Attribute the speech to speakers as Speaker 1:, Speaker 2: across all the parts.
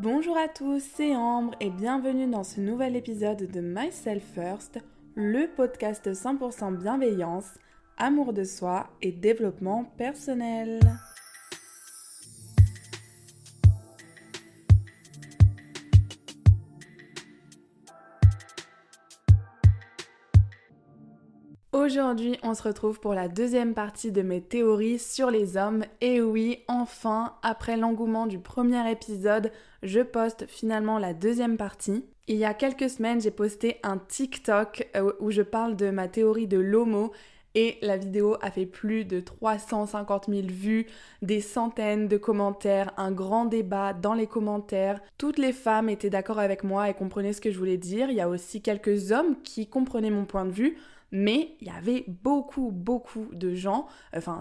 Speaker 1: Bonjour à tous, c'est Ambre et bienvenue dans ce nouvel épisode de Myself First, le podcast 100% bienveillance, amour de soi et développement personnel. Aujourd'hui, on se retrouve pour la deuxième partie de mes théories sur les hommes. Et oui, enfin, après l'engouement du premier épisode, je poste finalement la deuxième partie. Il y a quelques semaines, j'ai posté un TikTok où je parle de ma théorie de l'homo. Et la vidéo a fait plus de 350 000 vues, des centaines de commentaires, un grand débat dans les commentaires. Toutes les femmes étaient d'accord avec moi et comprenaient ce que je voulais dire. Il y a aussi quelques hommes qui comprenaient mon point de vue. Mais il y avait beaucoup de gens,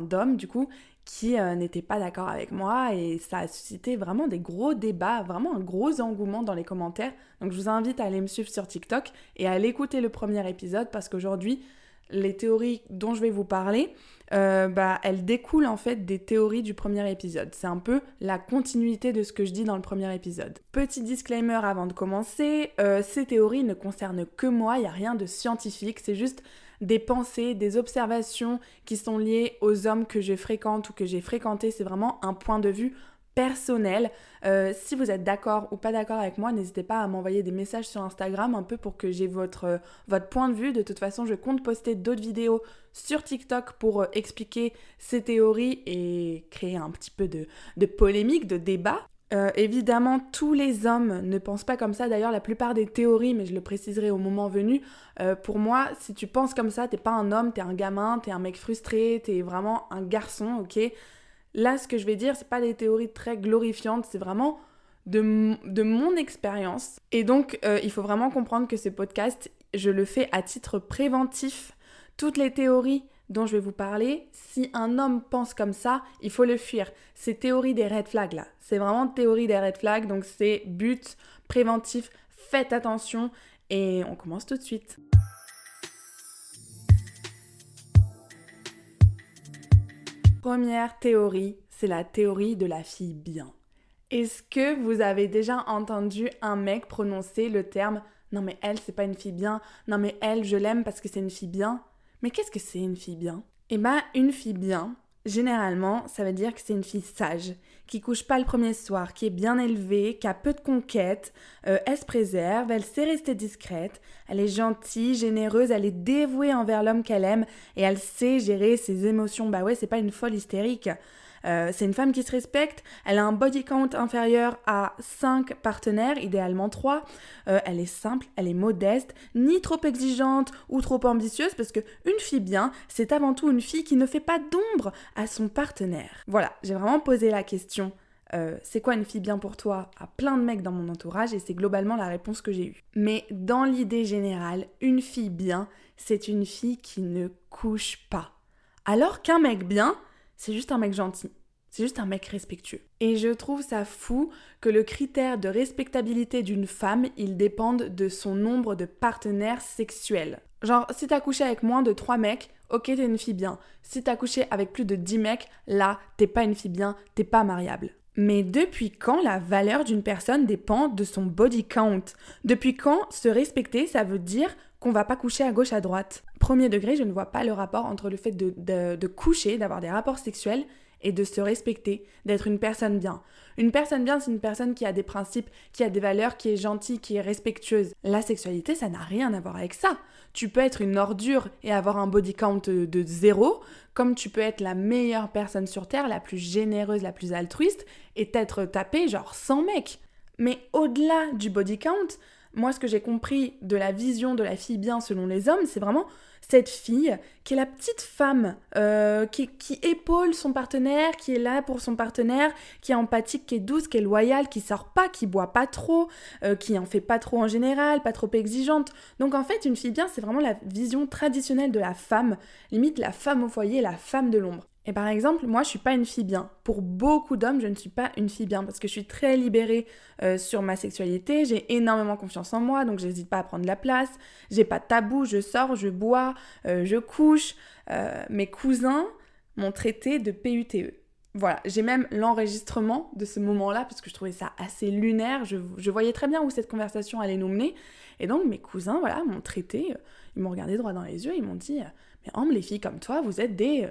Speaker 1: d'hommes du coup, qui n'étaient pas d'accord avec moi et ça a suscité vraiment des gros débats, vraiment un gros engouement dans les commentaires. Donc je vous invite à aller me suivre sur TikTok et à aller écouter le premier épisode parce qu'aujourd'hui, les théories dont je vais vous parler, elles découlent en fait des théories du premier épisode. C'est un peu la continuité de ce que je dis dans le premier épisode. Petit disclaimer avant de commencer, ces théories ne concernent que moi, il n'y a rien de scientifique, c'est juste des pensées, des observations qui sont liées aux hommes que je fréquente ou que j'ai fréquentés. C'est vraiment un point de vue personnel. Si vous êtes d'accord ou pas d'accord avec moi, n'hésitez pas à m'envoyer des messages sur Instagram un peu pour que j'ai votre point de vue. De toute façon, je compte poster d'autres vidéos sur TikTok pour expliquer ces théories et créer un petit peu de polémique, de débat. Évidemment, tous les hommes ne pensent pas comme ça. D'ailleurs, la plupart des théories, mais je le préciserai au moment venu, pour moi, si tu penses comme ça, t'es pas un homme, t'es un gamin, t'es un mec frustré, t'es vraiment un garçon, ok ? Là, ce que je vais dire, c'est pas des théories très glorifiantes, c'est vraiment de mon expérience. Et donc, il faut vraiment comprendre que ce podcast, je le fais à titre préventif. Toutes les théories dont je vais vous parler, si un homme pense comme ça, il faut le fuir. C'est théorie des red flags là. C'est vraiment théorie des red flags, donc c'est but préventif. Faites attention et on commence tout de suite. Première théorie, c'est la théorie de la fille bien. Est-ce que vous avez déjà entendu un mec prononcer le terme « Non mais elle, c'est pas une fille bien. Non mais elle, je l'aime parce que c'est une fille bien. » Mais qu'est-ce que c'est une fille bien ? Eh ben, une fille bien, généralement, ça veut dire que c'est une fille sage, qui couche pas le premier soir, qui est bien élevée, qui a peu de conquêtes, elle se préserve, elle sait rester discrète, elle est gentille, généreuse, elle est dévouée envers l'homme qu'elle aime et elle sait gérer ses émotions. Bah ouais, c'est pas une folle hystérique. C'est une femme qui se respecte, elle a un body count inférieur à 5 partenaires, idéalement 3. Elle est simple, elle est modeste, ni trop exigeante ou trop ambitieuse, parce qu'une fille bien, c'est avant tout une fille qui ne fait pas d'ombre à son partenaire. Voilà, j'ai vraiment posé la question. C'est quoi une fille bien pour toi à plein de mecs dans mon entourage et c'est globalement la réponse que j'ai eue. Mais dans l'idée générale, une fille bien, c'est une fille qui ne couche pas. Alors qu'un mec bien, c'est juste un mec gentil. C'est juste un mec respectueux. Et je trouve ça fou que le critère de respectabilité d'une femme, il dépende de son nombre de partenaires sexuels. Genre, si t'as couché avec moins de 3 mecs, ok, t'es une fille bien. Si t'as couché avec plus de 10 mecs, là, t'es pas une fille bien, t'es pas mariable. Mais depuis quand la valeur d'une personne dépend de son body count ? Depuis quand se respecter, ça veut dire qu'on va pas coucher à gauche à droite ? Premier degré, je ne vois pas le rapport entre le fait de coucher, d'avoir des rapports sexuels et de se respecter, d'être une personne bien. Une personne bien, c'est une personne qui a des principes, qui a des valeurs, qui est gentille, qui est respectueuse. La sexualité, ça n'a rien à voir avec ça. Tu peux être une ordure et avoir un body count de 0, comme tu peux être la meilleure personne sur Terre, la plus généreuse, la plus altruiste, et t'être tapé genre 100 mecs. Mais au-delà du body count, moi, ce que j'ai compris de la vision de la fille bien selon les hommes, c'est vraiment cette fille qui est la petite femme qui épaule son partenaire, qui est là pour son partenaire, qui est empathique, qui est douce, qui est loyale, qui sort pas, qui boit pas trop, qui en fait pas trop en général, pas trop exigeante. Donc en fait, une fille bien, c'est vraiment la vision traditionnelle de la femme, limite la femme au foyer, la femme de l'ombre. Et par exemple, moi, je suis pas une fille bien. Pour beaucoup d'hommes, je ne suis pas une fille bien parce que je suis très libérée sur ma sexualité, j'ai énormément confiance en moi, donc j'hésite pas à prendre la place, j'ai pas de tabou, je sors, je bois, je couche. Mes cousins m'ont traité de PUTE. Voilà, j'ai même l'enregistrement de ce moment-là parce que je trouvais ça assez lunaire. Je voyais très bien où cette conversation allait nous mener. Et donc mes cousins, voilà, m'ont traité, ils m'ont regardé droit dans les yeux, ils m'ont dit mais Ambre, les filles comme toi, vous êtes des...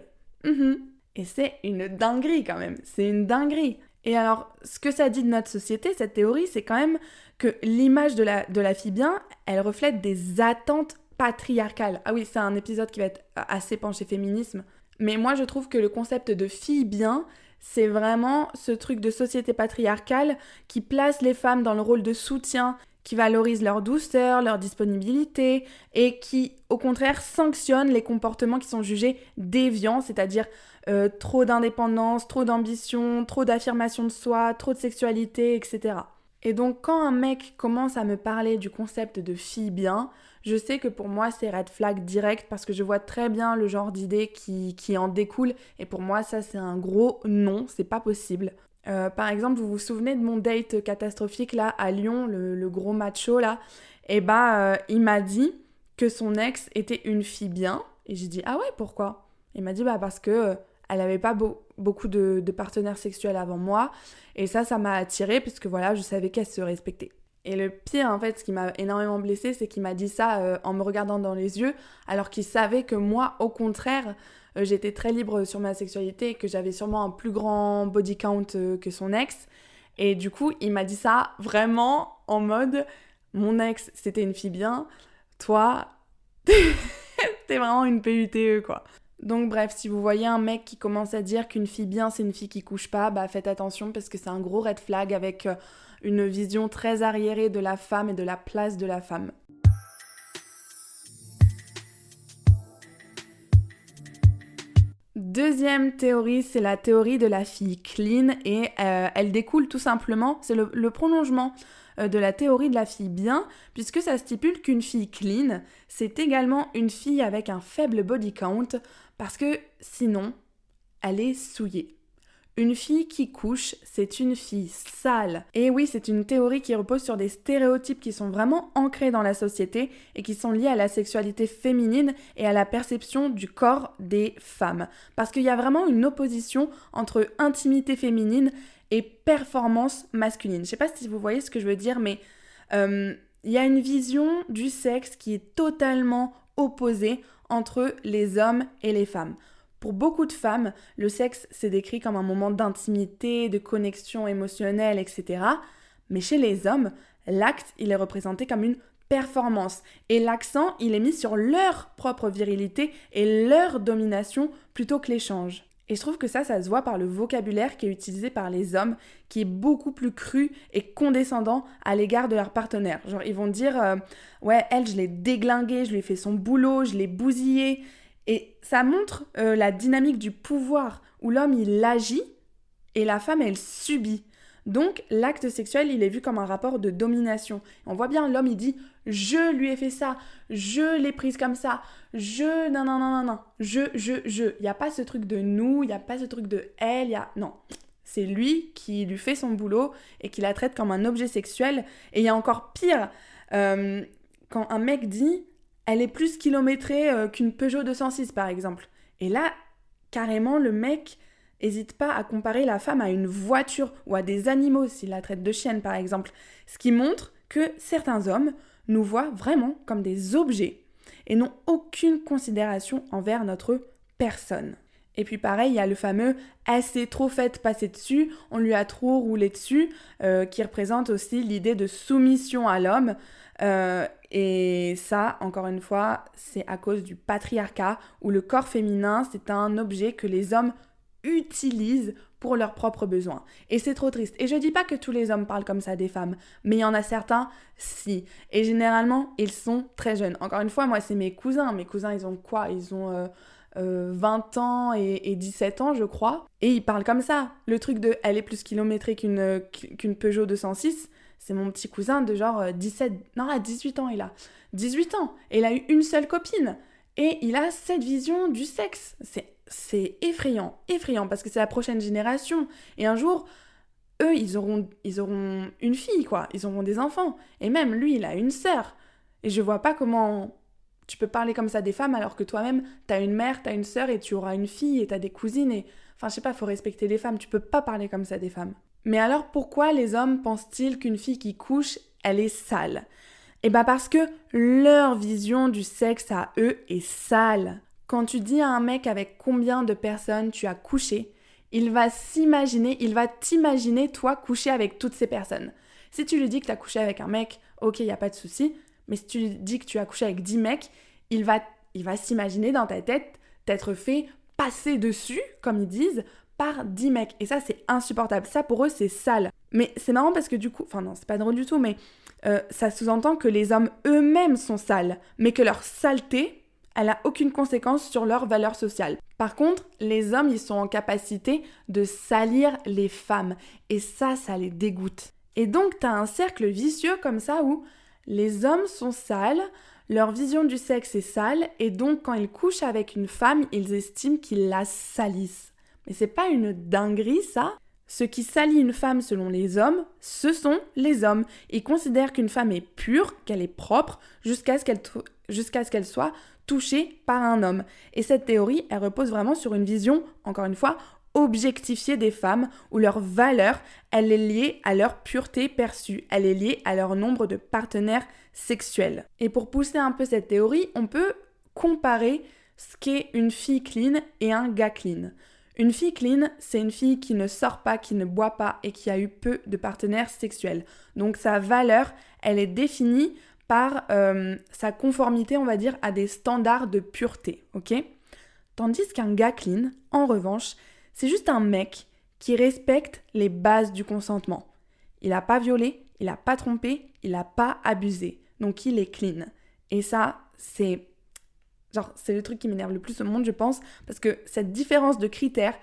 Speaker 1: Et c'est une dinguerie quand même, c'est une dinguerie. Et alors, ce que ça dit de notre société, cette théorie, c'est quand même que l'image de la fille bien, elle reflète des attentes patriarcales. Ah oui, c'est un épisode qui va être assez penché féminisme. Mais moi, je trouve que le concept de fille bien, c'est vraiment ce truc de société patriarcale qui place les femmes dans le rôle de soutien, qui valorise leur douceur, leur disponibilité et qui, au contraire, sanctionne les comportements qui sont jugés déviants, c'est-à-dire trop d'indépendance, trop d'ambition, trop d'affirmation de soi, trop de sexualité, etc. Et donc, quand un mec commence à me parler du concept de fille bien, je sais que pour moi, c'est red flag direct parce que je vois très bien le genre d'idée qui en découle. Et pour moi, ça, c'est un gros non, c'est pas possible. Par exemple, vous vous souvenez de mon date catastrophique là à Lyon, le gros macho là? Et il m'a dit que son ex était une fille bien. Et j'ai dit, ah ouais, pourquoi? Il m'a dit, parce que elle avait pas beaucoup de partenaires sexuels avant moi. Et ça m'a attirée puisque voilà, je savais qu'elle se respectait. Et le pire, en fait, ce qui m'a énormément blessée, c'est qu'il m'a dit ça en me regardant dans les yeux, alors qu'il savait que moi, au contraire, j'étais très libre sur ma sexualité et que j'avais sûrement un plus grand body count que son ex. Et du coup, il m'a dit ça vraiment en mode, mon ex, c'était une fille bien, toi, t'es vraiment une PUTE, quoi. Donc bref, si vous voyez un mec qui commence à dire qu'une fille bien, c'est une fille qui couche pas, faites attention parce que c'est un gros red flag avec une vision très arriérée de la femme et de la place de la femme. Deuxième théorie, c'est la théorie de la fille clean et elle découle tout simplement, c'est le prolongement de la théorie de la fille bien, puisque ça stipule qu'une fille clean, c'est également une fille avec un faible body count, parce que sinon, elle est souillée. Une fille qui couche, c'est une fille sale. Et oui, c'est une théorie qui repose sur des stéréotypes qui sont vraiment ancrés dans la société et qui sont liés à la sexualité féminine et à la perception du corps des femmes. Parce qu'il y a vraiment une opposition entre intimité féminine et performance masculine. Je sais pas si vous voyez ce que je veux dire, mais il y a une vision du sexe qui est totalement opposée entre les hommes et les femmes. Pour beaucoup de femmes, le sexe c'est décrit comme un moment d'intimité, de connexion émotionnelle, etc. Mais chez les hommes, l'acte il est représenté comme une performance et l'accent il est mis sur leur propre virilité et leur domination plutôt que l'échange. Et je trouve que ça se voit par le vocabulaire qui est utilisé par les hommes, qui est beaucoup plus cru et condescendant à l'égard de leur partenaire. Genre, ils vont dire ouais, elle, je l'ai déglinguée, je lui ai fait son boulot, je l'ai bousillée. Et ça montre la dynamique du pouvoir, où l'homme, il agit et la femme, elle subit. Donc, l'acte sexuel, il est vu comme un rapport de domination. On voit bien, l'homme, il dit « je lui ai fait ça, je l'ai prise comme ça, je... non, je. » Il n'y a pas ce truc de nous, il n'y a pas ce truc de elle, non. C'est lui qui lui fait son boulot et qui la traite comme un objet sexuel. Et il y a encore pire, quand un mec dit « elle est plus kilométrée qu'une Peugeot 206 » par exemple. Et là, carrément, le mec... n'hésite pas à comparer la femme à une voiture ou à des animaux s'il la traite de chienne par exemple. Ce qui montre que certains hommes nous voient vraiment comme des objets et n'ont aucune considération envers notre personne. Et puis pareil, il y a le fameux « elle s'est trop faite passer dessus, on lui a trop roulé dessus » qui représente aussi l'idée de soumission à l'homme. Et ça, encore une fois, c'est à cause du patriarcat où le corps féminin, c'est un objet que les hommes utilisent pour leurs propres besoins. Et c'est trop triste. Et je dis pas que tous les hommes parlent comme ça des femmes, mais il y en a certains, si. Et généralement, ils sont très jeunes. Encore une fois, moi, c'est mes cousins. Mes cousins, ils ont quoi ? Ils ont 20 ans et 17 ans, je crois. Et ils parlent comme ça. Le truc de « elle est plus kilométrée qu'une Peugeot 206 », c'est mon petit cousin de genre 18 ans, il a. 18 ans. Et il a eu une seule copine. Et il a cette vision du sexe. C'est effrayant, parce que c'est la prochaine génération. Et un jour, eux, ils auront une fille, quoi. Ils auront des enfants. Et même, lui, il a une sœur. Et je vois pas comment tu peux parler comme ça des femmes alors que toi-même, t'as une mère, t'as une sœur et tu auras une fille et t'as des cousines. Et... Enfin, je sais pas, faut respecter les femmes, tu peux pas parler comme ça des femmes. Mais alors pourquoi les hommes pensent-ils qu'une fille qui couche, elle est sale ? Eh ben parce que leur vision du sexe à eux est sale. Quand tu dis à un mec avec combien de personnes tu as couché, il va t'imaginer toi coucher avec toutes ces personnes. Si tu lui dis que tu as couché avec un mec, ok, il n'y a pas de souci, mais si tu lui dis que tu as couché avec 10 mecs, il va s'imaginer dans ta tête t'être fait passer dessus, comme ils disent, par 10 mecs. Et ça, c'est insupportable. Ça, pour eux, c'est sale. Mais c'est marrant parce que du coup, enfin non, c'est pas drôle du tout, mais ça sous-entend que les hommes eux-mêmes sont sales, mais que leur saleté, elle n'a aucune conséquence sur leur valeur sociale. Par contre, les hommes, ils sont en capacité de salir les femmes. Et ça les dégoûte. Et donc, t'as un cercle vicieux comme ça où les hommes sont sales, leur vision du sexe est sale, et donc quand ils couchent avec une femme, ils estiment qu'ils la salissent. Mais c'est pas une dinguerie, ça ? Ce qui salit une femme selon les hommes, ce sont les hommes. Ils considèrent qu'une femme est pure, qu'elle est propre, jusqu'à ce qu'elle soit touchée par un homme. Et cette théorie, elle repose vraiment sur une vision, encore une fois, objectifiée des femmes, où leur valeur, elle est liée à leur pureté perçue, elle est liée à leur nombre de partenaires sexuels. Et pour pousser un peu cette théorie, on peut comparer ce qu'est une fille clean et un gars clean. Une fille clean, c'est une fille qui ne sort pas, qui ne boit pas et qui a eu peu de partenaires sexuels. Donc sa valeur, elle est définie par sa conformité, on va dire, à des standards de pureté, ok ? Tandis qu'un gars clean, en revanche, c'est juste un mec qui respecte les bases du consentement. Il n'a pas violé, il n'a pas trompé, il n'a pas abusé. Donc il est clean. Et ça, c'est le truc qui m'énerve le plus au monde, je pense, parce que cette différence de critères,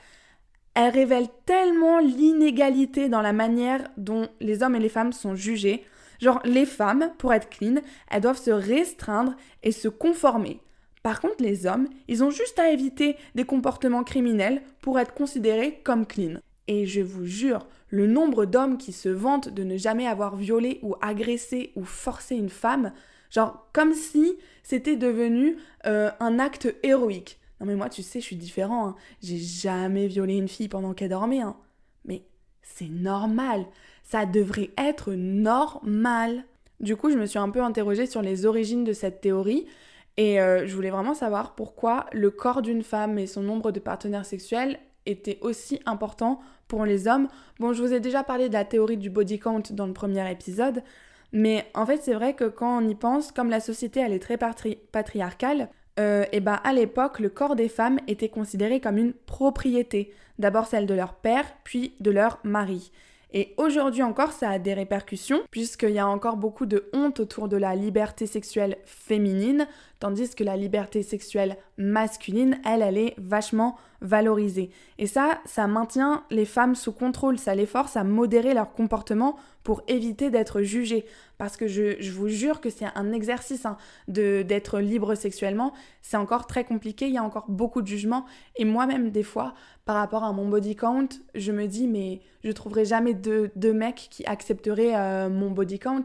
Speaker 1: elle révèle tellement l'inégalité dans la manière dont les hommes et les femmes sont jugés. Genre, les femmes, pour être clean, elles doivent se restreindre et se conformer. Par contre, les hommes, ils ont juste à éviter des comportements criminels pour être considérés comme clean. Et je vous jure, le nombre d'hommes qui se vantent de ne jamais avoir violé ou agressé ou forcé une femme, genre comme si c'était devenu un acte héroïque. Non mais moi, tu sais, je suis différent. Hein. J'ai jamais violé une fille pendant qu'elle dormait. Hein. Mais c'est normal. Ça devrait être normal. Du coup, je me suis un peu interrogée sur les origines de cette théorie. Et je voulais vraiment savoir pourquoi le corps d'une femme et son nombre de partenaires sexuels était aussi important pour les hommes. Bon, je vous ai déjà parlé de la théorie du body count dans le premier épisode, mais en fait, c'est vrai que quand on y pense, comme la société, elle est très patriarcale, et ben à l'époque, le corps des femmes était considéré comme une propriété. D'abord celle de leur père, puis de leur mari. Et aujourd'hui encore, ça a des répercussions, puisqu'il y a encore beaucoup de honte autour de la liberté sexuelle féminine, tandis que la liberté sexuelle masculine, elle est vachement valorisée. Et ça maintient les femmes sous contrôle, ça les force à modérer leur comportement pour éviter d'être jugées. Parce que je vous jure que c'est un exercice d'être libre sexuellement, c'est encore très compliqué, il y a encore beaucoup de jugements. Et moi-même, des fois, par rapport à mon body count, je me dis, mais je trouverai jamais de mecs qui accepteraient mon body count.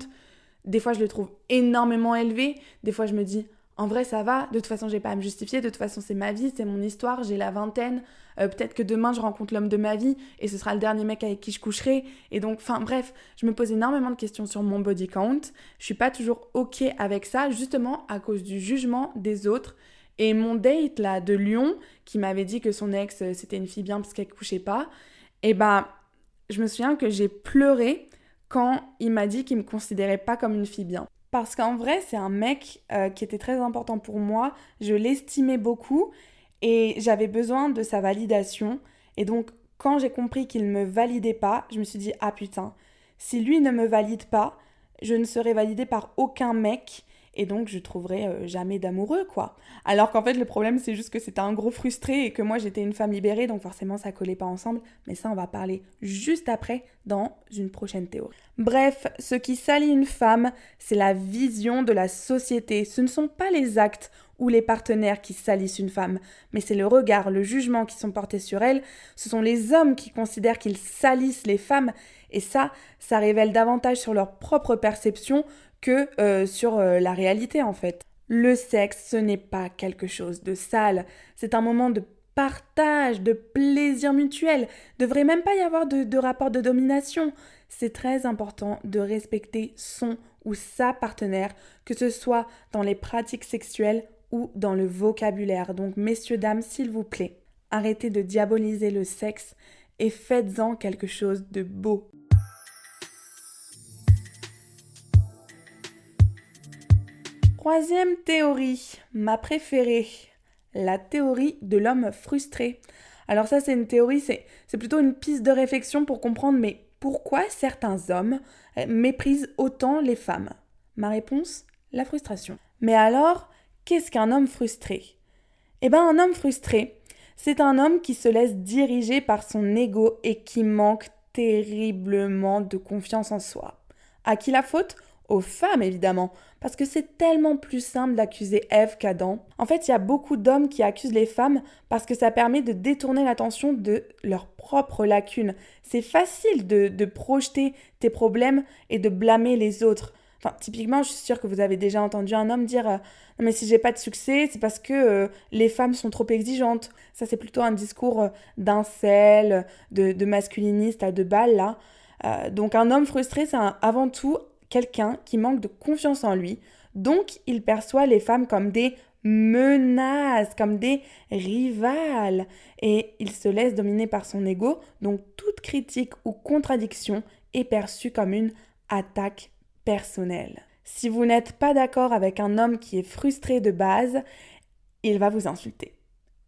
Speaker 1: Des fois, je le trouve énormément élevé. Des fois, je me dis, en vrai, ça va. De toute façon, j'ai pas à me justifier. De toute façon, c'est ma vie, c'est mon histoire. J'ai la vingtaine. Peut-être que demain, je rencontre l'homme de ma vie et ce sera le dernier mec avec qui je coucherai. Et donc, enfin, bref, je me pose énormément de questions sur mon body count. Je suis pas toujours OK avec ça, justement à cause du jugement des autres. Et mon date, là, de Lyon, qui m'avait dit que son ex, c'était une fille bien parce qu'elle couchait pas, et ben, je me souviens que j'ai pleuré quand il m'a dit qu'il me considérait pas comme une fille bien. Parce qu'en vrai, c'est un mec qui était très important pour moi, je l'estimais beaucoup et j'avais besoin de sa validation. Et donc, quand j'ai compris qu'il ne me validait pas, je me suis dit « Ah putain, si lui ne me valide pas, je ne serai validée par aucun mec et donc je trouverai jamais d'amoureux, quoi. » Alors qu'en fait, le problème, c'est juste que c'était un gros frustré et que moi, j'étais une femme libérée, donc forcément, ça collait pas ensemble. Mais ça, on va parler juste après dans une prochaine théorie. Bref, ce qui salit une femme, c'est la vision de la société. Ce ne sont pas les actes ou les partenaires qui salissent une femme, mais c'est le regard, le jugement qui sont portés sur elle. Ce sont les hommes qui considèrent qu'ils salissent les femmes et ça révèle davantage sur leur propre perception que sur la réalité en fait. Le sexe, ce n'est pas quelque chose de sale, c'est un moment de partage, de plaisir mutuel. Il ne devrait même pas y avoir de rapport de domination. C'est très important de respecter son ou sa partenaire, que ce soit dans les pratiques sexuelles ou dans le vocabulaire. Donc, messieurs, dames, s'il vous plaît, arrêtez de diaboliser le sexe et faites-en quelque chose de beau. Troisième théorie, ma préférée, la théorie de l'homme frustré. Alors ça, c'est une théorie, c'est plutôt une piste de réflexion pour comprendre, mais pourquoi certains hommes méprisent autant les femmes? Ma réponse, la frustration. Mais alors, qu'est-ce qu'un homme frustré? Eh bien, un homme frustré, c'est un homme qui se laisse diriger par son ego et qui manque terriblement de confiance en soi. À qui la faute? Aux femmes, évidemment, parce que c'est tellement plus simple d'accuser Ève qu'Adam. En fait, il y a beaucoup d'hommes qui accusent les femmes parce que ça permet de détourner l'attention de leurs propres lacunes. C'est facile de projeter tes problèmes et de blâmer les autres. Enfin, typiquement, je suis sûre que vous avez déjà entendu un homme dire non mais si j'ai pas de succès, c'est parce que les femmes sont trop exigeantes. Ça, c'est plutôt un discours d'incel, de masculiniste à deux balles, là. Donc, un homme frustré, c'est avant tout quelqu'un qui manque de confiance en lui, donc il perçoit les femmes comme des menaces, comme des rivales, et il se laisse dominer par son ego, donc toute critique ou contradiction est perçue comme une attaque personnelle. Si vous n'êtes pas d'accord avec un homme qui est frustré de base, il va vous insulter.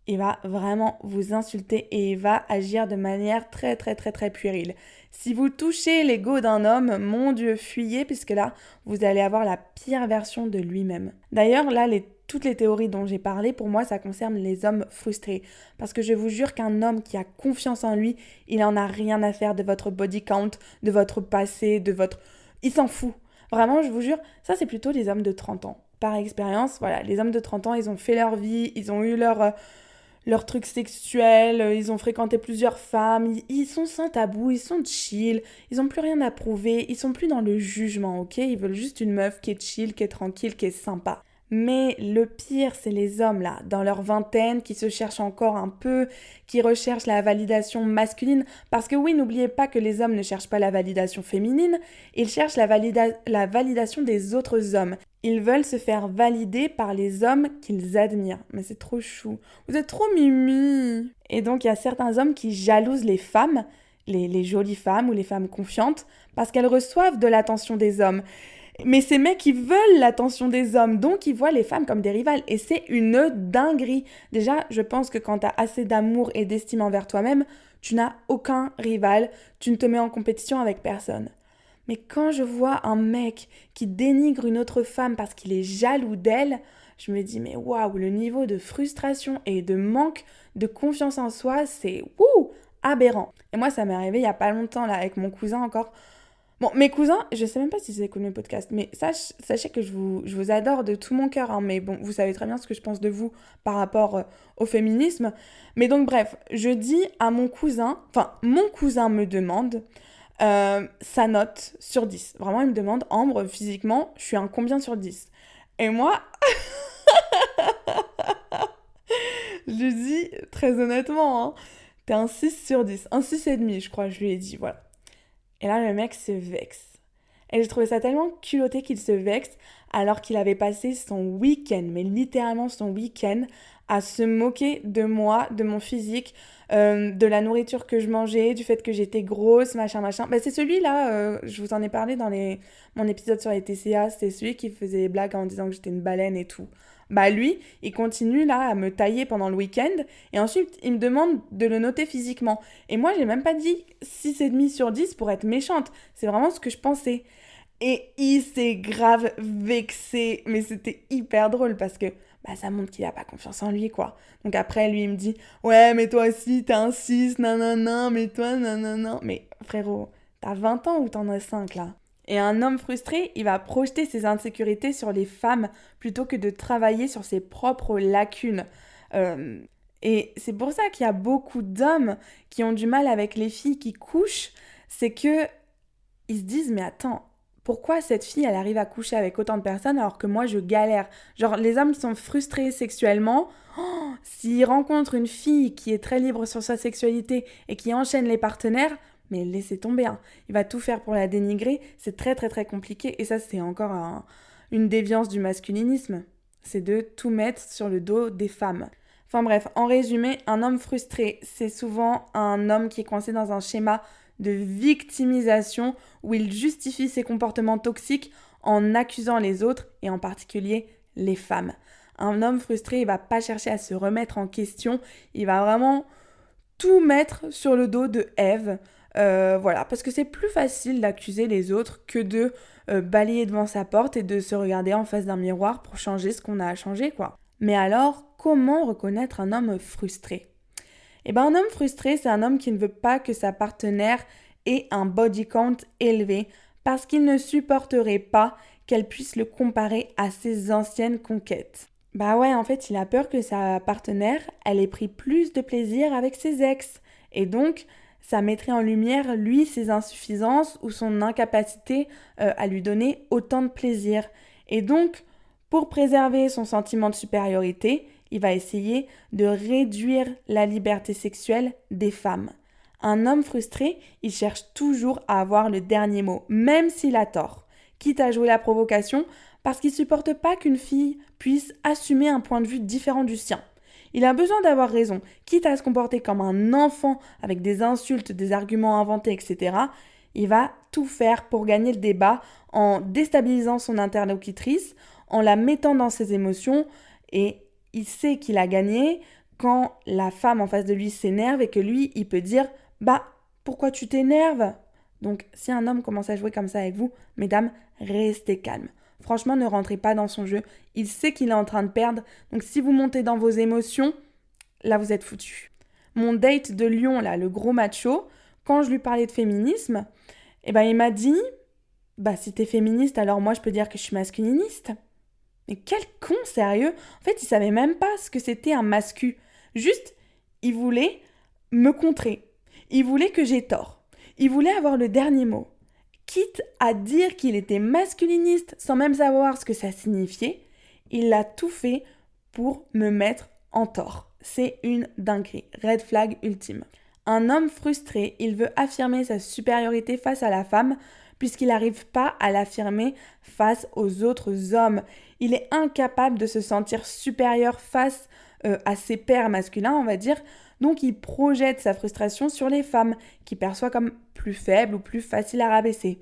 Speaker 1: Il va vraiment vous insulter et il va agir de manière très très très très puérile. Si vous touchez l'ego d'un homme, mon Dieu, fuyez puisque là, vous allez avoir la pire version de lui-même. D'ailleurs, là, toutes les théories dont j'ai parlé, pour moi, ça concerne les hommes frustrés. Parce que je vous jure qu'un homme qui a confiance en lui, il n'en a rien à faire de votre body count, de votre passé, de votre... Il s'en fout. Vraiment, je vous jure, ça c'est plutôt les hommes de 30 ans. Par expérience, voilà, les hommes de 30 ans, ils ont fait leur vie, ils ont eu leur truc sexuel, ils ont fréquenté plusieurs femmes, ils sont sans tabou, ils sont chill, ils n'ont plus rien à prouver, ils sont plus dans le jugement, ok? Ils veulent juste une meuf qui est chill, qui est tranquille, qui est sympa. Mais le pire, c'est les hommes là, dans leur vingtaine, qui se cherchent encore un peu, qui recherchent la validation masculine. Parce que oui, n'oubliez pas que les hommes ne cherchent pas la validation féminine, ils cherchent la validation des autres hommes. Ils veulent se faire valider par les hommes qu'ils admirent. Mais c'est trop chou. Vous êtes trop mimi. Et donc, il y a certains hommes qui jalousent les femmes, les jolies femmes ou les femmes confiantes, parce qu'elles reçoivent de l'attention des hommes. Mais ces mecs, ils veulent l'attention des hommes, donc ils voient les femmes comme des rivales. Et c'est une dinguerie. Déjà, je pense que quand tu as assez d'amour et d'estime envers toi-même, tu n'as aucun rival, tu ne te mets en compétition avec personne. Mais quand je vois un mec qui dénigre une autre femme parce qu'il est jaloux d'elle, je me dis, mais waouh, le niveau de frustration et de manque de confiance en soi, c'est aberrant. Et moi, ça m'est arrivé il y a pas longtemps, là, avec mon cousin encore. Bon, mes cousins, je sais même pas si ils écoutent mes podcasts, mais sachez que je vous adore de tout mon cœur, hein, mais bon, vous savez très bien ce que je pense de vous par rapport au féminisme. Mais donc, bref, je dis à mon cousin me demande sa note sur 10. Vraiment, il me demande, Ambre, physiquement, je suis un combien sur 10? Et moi, je lui dis, très honnêtement, hein, t'es un 6 sur 10, un 6,5, je crois, je lui ai dit, voilà. Et là, le mec se vexe. Et j'ai trouvé ça tellement culotté qu'il se vexe alors qu'il avait passé son week-end, mais littéralement son week-end, à se moquer de moi, de mon physique, de la nourriture que je mangeais, du fait que j'étais grosse, machin. Bah, c'est celui-là, je vous en ai parlé dans mon épisode sur les TCA, c'est celui qui faisait des blagues en disant que j'étais une baleine et tout. Bah lui, il continue là à me tailler pendant le week-end et ensuite il me demande de le noter physiquement. Et moi, j'ai même pas dit 6,5 sur 10 pour être méchante. C'est vraiment ce que je pensais. Et il s'est grave vexé. Mais c'était hyper drôle parce que ça montre qu'il a pas confiance en lui, quoi. Donc après, lui, il me dit « Ouais, mais toi aussi, t'as un 6, nanana, mais toi, nanana. » Mais frérot, t'as 20 ans ou t'en as 5, là? Et un homme frustré, il va projeter ses insécurités sur les femmes plutôt que de travailler sur ses propres lacunes. Et c'est pour ça qu'il y a beaucoup d'hommes qui ont du mal avec les filles qui couchent, c'est que ils se disent mais attends, Pourquoi cette fille, elle arrive à coucher avec autant de personnes alors que moi, je galère? Genre, les hommes qui sont frustrés sexuellement, s'ils rencontrent une fille qui est très libre sur sa sexualité et qui enchaîne les partenaires, mais laissez tomber, hein. Il va tout faire pour la dénigrer. C'est très, très, très compliqué. Et ça, c'est encore une déviance du masculinisme. C'est de tout mettre sur le dos des femmes. Enfin bref, en résumé, un homme frustré, c'est souvent un homme qui est coincé dans un schéma de victimisation où il justifie ses comportements toxiques en accusant les autres et en particulier les femmes. Un homme frustré, il va pas chercher à se remettre en question, il va vraiment tout mettre sur le dos de Ève. Voilà, parce que c'est plus facile d'accuser les autres que de balayer devant sa porte et de se regarder en face d'un miroir pour changer ce qu'on a à changer, quoi. Mais alors, comment reconnaître un homme frustré? Eh bien, un homme frustré, c'est un homme qui ne veut pas que sa partenaire ait un body count élevé parce qu'il ne supporterait pas qu'elle puisse le comparer à ses anciennes conquêtes. Bah ouais, en fait, il a peur que sa partenaire, elle ait pris plus de plaisir avec ses ex. Et donc, ça mettrait en lumière, lui, ses insuffisances ou son incapacité à lui donner autant de plaisir. Et donc, pour préserver son sentiment de supériorité, il va essayer de réduire la liberté sexuelle des femmes. Un homme frustré, il cherche toujours à avoir le dernier mot, même s'il a tort, quitte à jouer la provocation, parce qu'il ne supporte pas qu'une fille puisse assumer un point de vue différent du sien. Il a besoin d'avoir raison, quitte à se comporter comme un enfant avec des insultes, des arguments inventés, etc. Il va tout faire pour gagner le débat en déstabilisant son interlocutrice, en la mettant dans ses émotions, et il sait qu'il a gagné quand la femme en face de lui s'énerve et que lui, il peut dire « Bah, pourquoi tu t'énerves ?» Donc, si un homme commence à jouer comme ça avec vous, mesdames, restez calmes. Franchement, ne rentrez pas dans son jeu. Il sait qu'il est en train de perdre. Donc, si vous montez dans vos émotions, là, vous êtes foutus. Mon date de Lyon, là, le gros macho, quand je lui parlais de féminisme, eh ben, il m'a dit « Bah, si t'es féministe, alors moi, je peux dire que je suis masculiniste. » Mais quel con, sérieux! En fait, il savait même pas ce que c'était un mascu. Juste, il voulait me contrer. Il voulait que j'ai tort. Il voulait avoir le dernier mot. Quitte à dire qu'il était masculiniste sans même savoir ce que ça signifiait, il a tout fait pour me mettre en tort. C'est une dinguerie. Red flag ultime. Un homme frustré, il veut affirmer sa supériorité face à la femme puisqu'il n'arrive pas à l'affirmer face aux autres hommes. Il est incapable de se sentir supérieur face à ses pairs masculins, on va dire. Donc il projette sa frustration sur les femmes, qu'il perçoit comme plus faibles ou plus faciles à rabaisser.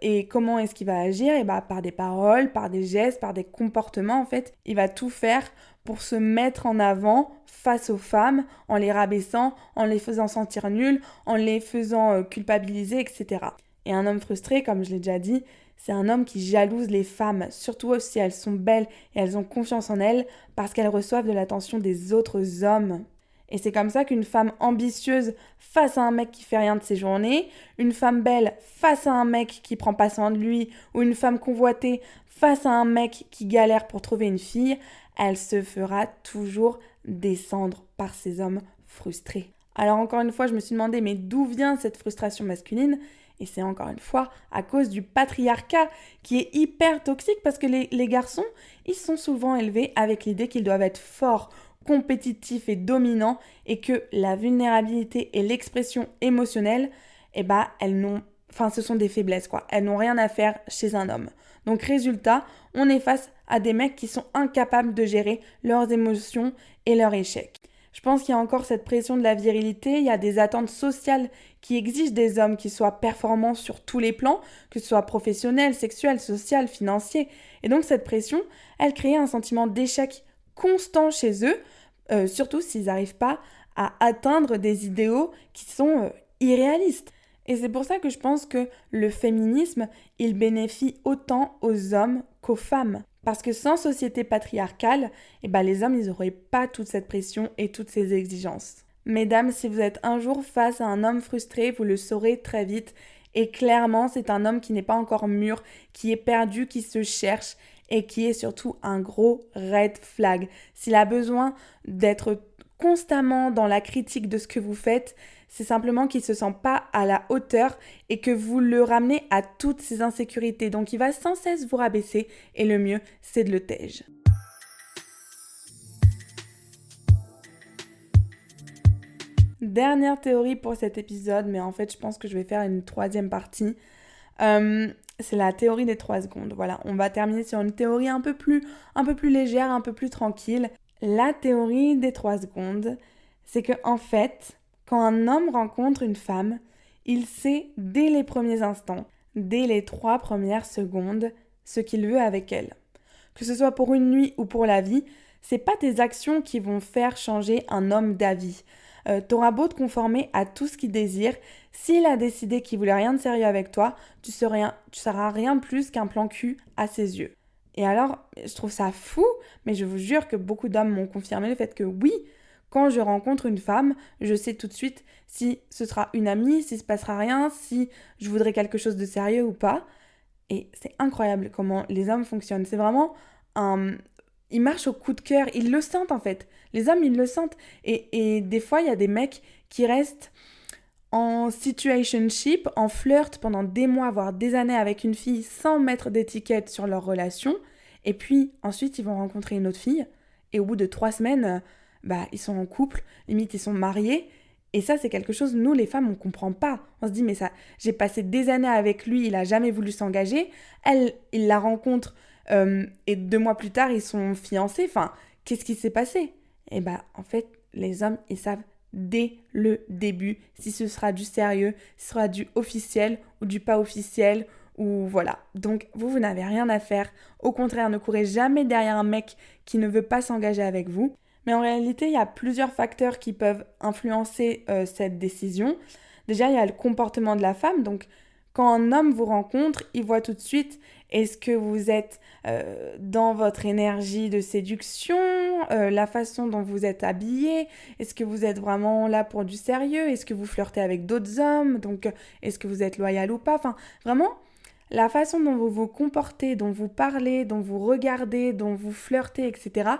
Speaker 1: Et comment est-ce qu'il va agir? Et bah, par des paroles, par des gestes, par des comportements en fait. Il va tout faire pour se mettre en avant face aux femmes, en les rabaissant, en les faisant sentir nulles, en les faisant culpabiliser, etc. Et un homme frustré, comme je l'ai déjà dit, c'est un homme qui jalouse les femmes, surtout si elles sont belles et elles ont confiance en elles, parce qu'elles reçoivent de l'attention des autres hommes. Et c'est comme ça qu'une femme ambitieuse face à un mec qui fait rien de ses journées, une femme belle face à un mec qui prend pas soin de lui, ou une femme convoitée face à un mec qui galère pour trouver une fille, elle se fera toujours descendre par ces hommes frustrés. Alors encore une fois, je me suis demandé, mais d'où vient cette frustration masculine ? Et c'est encore une fois à cause du patriarcat qui est hyper toxique parce que les garçons, ils sont souvent élevés avec l'idée qu'ils doivent être forts, compétitifs et dominants et que la vulnérabilité et l'expression émotionnelle, ce sont des faiblesses quoi. Elles n'ont rien à faire chez un homme. Donc résultat, on est face à des mecs qui sont incapables de gérer leurs émotions et leurs échecs. Je pense qu'il y a encore cette pression de la virilité, il y a des attentes sociales qui exigent des hommes qui soient performants sur tous les plans, que ce soit professionnel, sexuel, social, financier. Et donc cette pression, elle crée un sentiment d'échec constant chez eux, surtout s'ils n'arrivent pas à atteindre des idéaux qui sont irréalistes. Et c'est pour ça que je pense que le féminisme, il bénéficie autant aux hommes qu'aux femmes. Parce que sans société patriarcale, les hommes, ils n'auraient pas toute cette pression et toutes ces exigences. Mesdames, si vous êtes un jour face à un homme frustré, vous le saurez très vite. Et clairement, c'est un homme qui n'est pas encore mûr, qui est perdu, qui se cherche et qui est surtout un gros red flag. S'il a besoin d'être constamment dans la critique de ce que vous faites, c'est simplement qu'il ne se sent pas à la hauteur et que vous le ramenez à toutes ses insécurités. Donc il va sans cesse vous rabaisser et le mieux, c'est de le taire. Dernière théorie pour cet épisode, mais en fait je pense que je vais faire une troisième partie. C'est la théorie des 3 secondes. Voilà, on va terminer sur une théorie un peu plus légère, un peu plus tranquille. La théorie des 3 secondes, c'est que en fait, quand un homme rencontre une femme, il sait dès les premiers instants, dès les 3 premières secondes, ce qu'il veut avec elle. Que ce soit pour une nuit ou pour la vie, c'est pas tes actions qui vont faire changer un homme d'avis. T'auras beau te conformer à tout ce qu'il désire, s'il a décidé qu'il voulait rien de sérieux avec toi, tu seras rien de plus qu'un plan cul à ses yeux. Et alors, je trouve ça fou, mais je vous jure que beaucoup d'hommes m'ont confirmé le fait que oui, quand je rencontre une femme, je sais tout de suite si ce sera une amie, s'il se passera rien, si je voudrais quelque chose de sérieux ou pas. Et c'est incroyable comment les hommes fonctionnent. C'est vraiment un... Ils marchent au coup de cœur, ils le sentent en fait. Les hommes, ils le sentent. Et des fois, il y a des mecs qui restent en situationship, en flirt pendant des mois, voire des années avec une fille sans mettre d'étiquette sur leur relation. Et puis ensuite, ils vont rencontrer une autre fille. Et au bout de 3 semaines, ils sont en couple, limite ils sont mariés. Et ça, c'est quelque chose, nous les femmes, on comprend pas. On se dit, mais ça, j'ai passé des années avec lui, il a jamais voulu s'engager. Elle, il la rencontre et 2 mois plus tard, ils sont fiancés. Enfin, qu'est-ce qui s'est passé? Et en fait, les hommes, ils savent dès le début si ce sera du sérieux, si ce sera du officiel ou du pas officiel, ou voilà. Donc, vous n'avez rien à faire. Au contraire, ne courez jamais derrière un mec qui ne veut pas s'engager avec vous. Mais en réalité, il y a plusieurs facteurs qui peuvent influencer cette décision. Déjà, il y a le comportement de la femme. Donc, quand un homme vous rencontre, il voit tout de suite est-ce que vous êtes dans votre énergie de séduction, la façon dont vous êtes habillé, est-ce que vous êtes vraiment là pour du sérieux, est-ce que vous flirtez avec d'autres hommes, donc est-ce que vous êtes loyal ou pas, enfin vraiment la façon dont vous vous comportez, dont vous parlez, dont vous regardez, dont vous flirtez, etc.,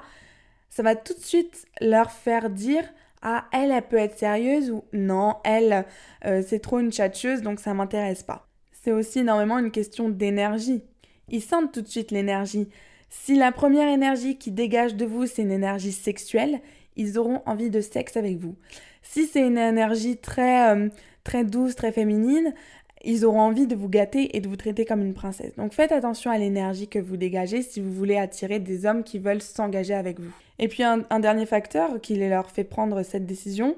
Speaker 1: ça va tout de suite leur faire dire ah, elle peut être sérieuse ou non, elle, c'est trop une tchatcheuse, donc ça m'intéresse pas. C'est aussi énormément une question d'énergie. Ils sentent tout de suite l'énergie. Si la première énergie qui dégage de vous, c'est une énergie sexuelle, ils auront envie de sexe avec vous. Si c'est une énergie très douce, très féminine, ils auront envie de vous gâter et de vous traiter comme une princesse. Donc faites attention à l'énergie que vous dégagez si vous voulez attirer des hommes qui veulent s'engager avec vous. Et puis un dernier facteur qui leur fait prendre cette décision,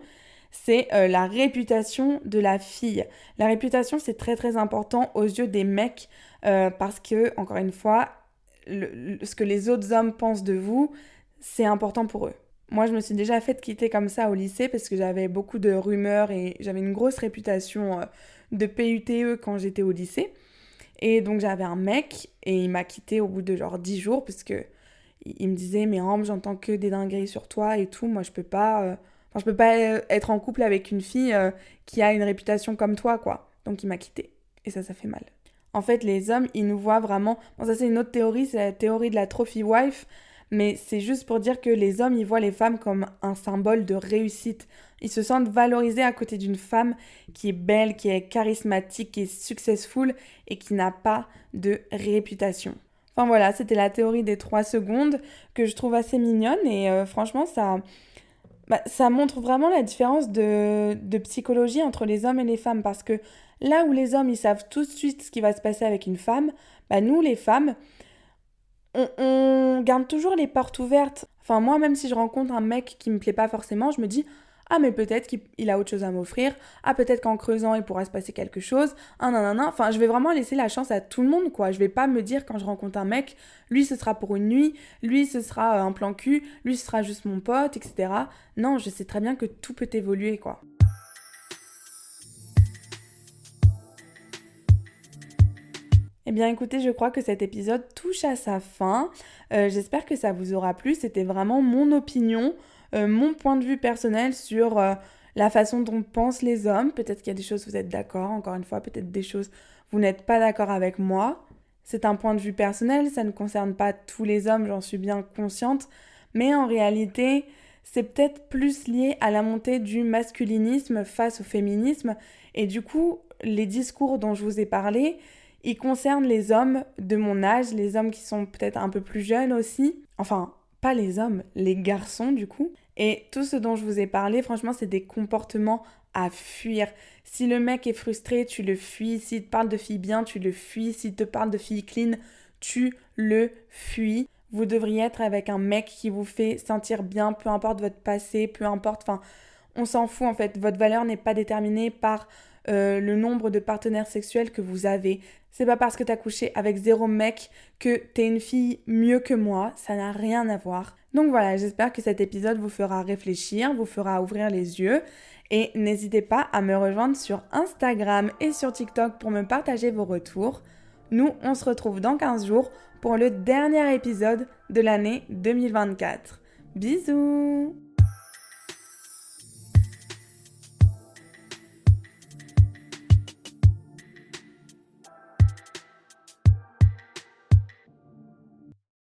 Speaker 1: c'est la réputation de la fille. La réputation, c'est très très important aux yeux des mecs parce que, encore une fois, ce que les autres hommes pensent de vous, c'est important pour eux. Moi, je me suis déjà fait quitter comme ça au lycée parce que j'avais beaucoup de rumeurs et j'avais une grosse réputation de PUTE quand j'étais au lycée. Et donc, j'avais un mec et il m'a quitté au bout de genre 10 jours parce que il me disait mais Ambre, j'entends que des dingueries sur toi et tout, moi je peux pas être en couple avec une fille qui a une réputation comme toi quoi. Donc il m'a quitté et ça fait mal. En fait, les hommes, ils nous voient vraiment, bon ça c'est une autre théorie, c'est la théorie de la trophy wife, mais c'est juste pour dire que les hommes, ils voient les femmes comme un symbole de réussite. Ils se sentent valorisés à côté d'une femme qui est belle, qui est charismatique, qui est successful et qui n'a pas de réputation. Enfin voilà, c'était la théorie des 3 secondes que je trouve assez mignonne et franchement ça montre vraiment la différence de psychologie entre les hommes et les femmes parce que là où les hommes ils savent tout de suite ce qui va se passer avec une femme, nous les femmes on garde toujours les portes ouvertes. Enfin moi même si je rencontre un mec qui me plaît pas forcément, je me dis ah mais peut-être qu'il a autre chose à m'offrir, ah peut-être qu'en creusant il pourra se passer quelque chose, enfin je vais vraiment laisser la chance à tout le monde quoi, je vais pas me dire quand je rencontre un mec, lui ce sera pour une nuit, lui ce sera un plan cul, lui ce sera juste mon pote, etc. Non, je sais très bien que tout peut évoluer quoi. Eh bien écoutez, je crois que cet épisode touche à sa fin. J'espère que ça vous aura plu. C'était vraiment mon opinion, mon point de vue personnel sur la façon dont pensent les hommes. Peut-être qu'il y a des choses où vous êtes d'accord, encore une fois, peut-être des choses où vous n'êtes pas d'accord avec moi. C'est un point de vue personnel, ça ne concerne pas tous les hommes, j'en suis bien consciente. Mais en réalité, c'est peut-être plus lié à la montée du masculinisme face au féminisme. Et du coup, les discours dont je vous ai parlé, ils concernent les hommes de mon âge, les hommes qui sont peut-être un peu plus jeunes aussi. Enfin, pas les hommes, les garçons du coup. Et tout ce dont je vous ai parlé, franchement, c'est des comportements à fuir. Si le mec est frustré, tu le fuis. S'il te parle de filles bien, tu le fuis. S'il te parle de filles clean, tu le fuis. Vous devriez être avec un mec qui vous fait sentir bien, peu importe votre passé, peu importe, enfin, on s'en fout en fait. Votre valeur n'est pas déterminée par le nombre de partenaires sexuels que vous avez. C'est pas parce que t'as couché avec 0 mec que t'es une fille mieux que moi, ça n'a rien à voir. Donc voilà, j'espère que cet épisode vous fera réfléchir, vous fera ouvrir les yeux. Et n'hésitez pas à me rejoindre sur Instagram et sur TikTok pour me partager vos retours. Nous, on se retrouve dans 15 jours pour le dernier épisode de l'année 2024. Bisous!